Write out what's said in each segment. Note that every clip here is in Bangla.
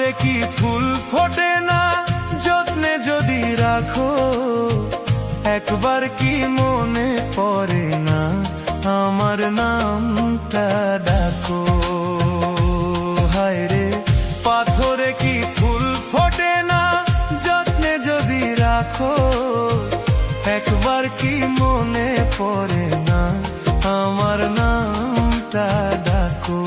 পাথরে কি ফুল ফোটে না যত্নে যদি রাখো, একবার কি মনে পড়ে না আমার নামটা ডাকো। হায় রে পাথরে কি ফুল ফোটে না যত্নে যদি রাখো, একবার কি মনে পড়ে না আমার নামটা ডাকো।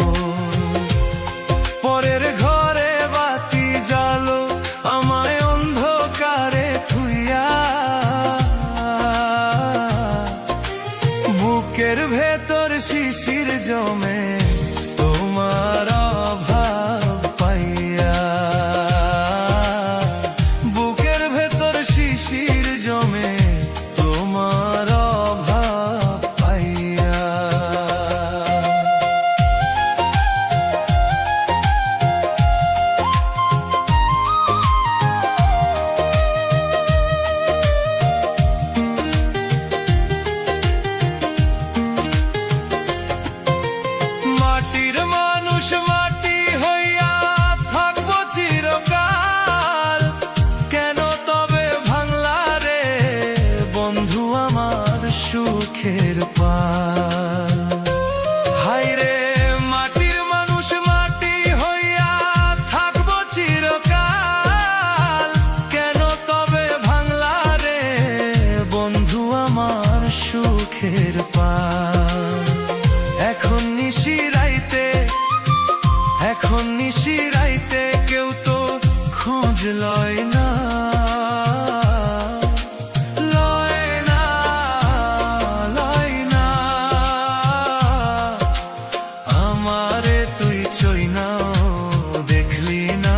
পরের ঘরে বাতি জ্বালো আমায় অন্ধকারে থুইয়া, বুকের ভেতর শিশির জমে তোমার অভাব পাইয়া, বুকের ভেতর শিশির জমে তোমার অভাব পাইয়া। মাটির মানুষ মাটি হইয়া থাকবো চিরকাল, কেন তবে ভাঙলা রে বন্ধু আমার সুখের পাল। হায় রে মাটির মানুষ মাটি হইয়া থাকবো চিরকাল, কেন তবে ভাঙলা রে বন্ধু আমার সুখের পাল। এখন নিশিরাইতে, এখন নিশিরাইতে কেউ তো খোঁজ লয় না, লয় না, লয় না। আমারে তুই চই না দেখলি না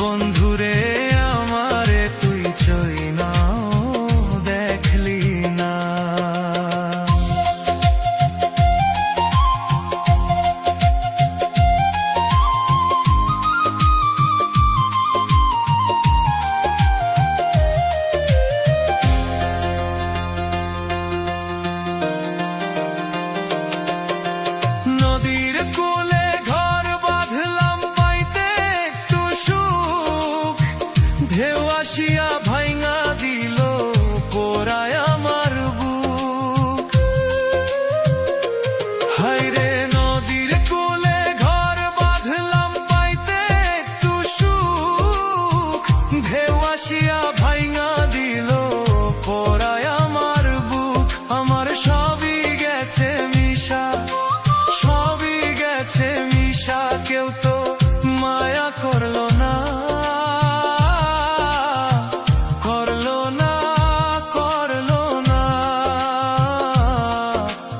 বন্ধুরে, আমারে তুই চই না দেখলি না। নদীর কূলে ঘর বাঁধলাম পাইতে একটু সুখ, ঢেউ আসিয়া ভাঙা দিল পোড়ায় আমার বুক। হায় রে নদীর কূলে ঘর বাঁধলাম পাইতে একটু সুখ, ঢেউ আসিয়া ভাঙা দিল পোড়ায় আমার বুক। আমার সবই গেছে মিশা, সবই গেছে মিশা, কেউ তো মায়া করলো না, করলো না, করলো না।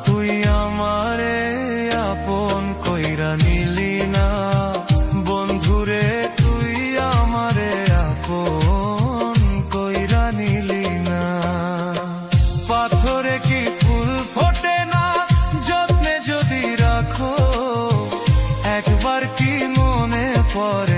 তুই আমারে আপন কইরা নিলি না বন্ধুরে, তুই আমারে আপন কইরা নিলি না। পাথরে কি ফুল ফোটে না যত্নে যদি রাখো, একবার কি মনে পড়ে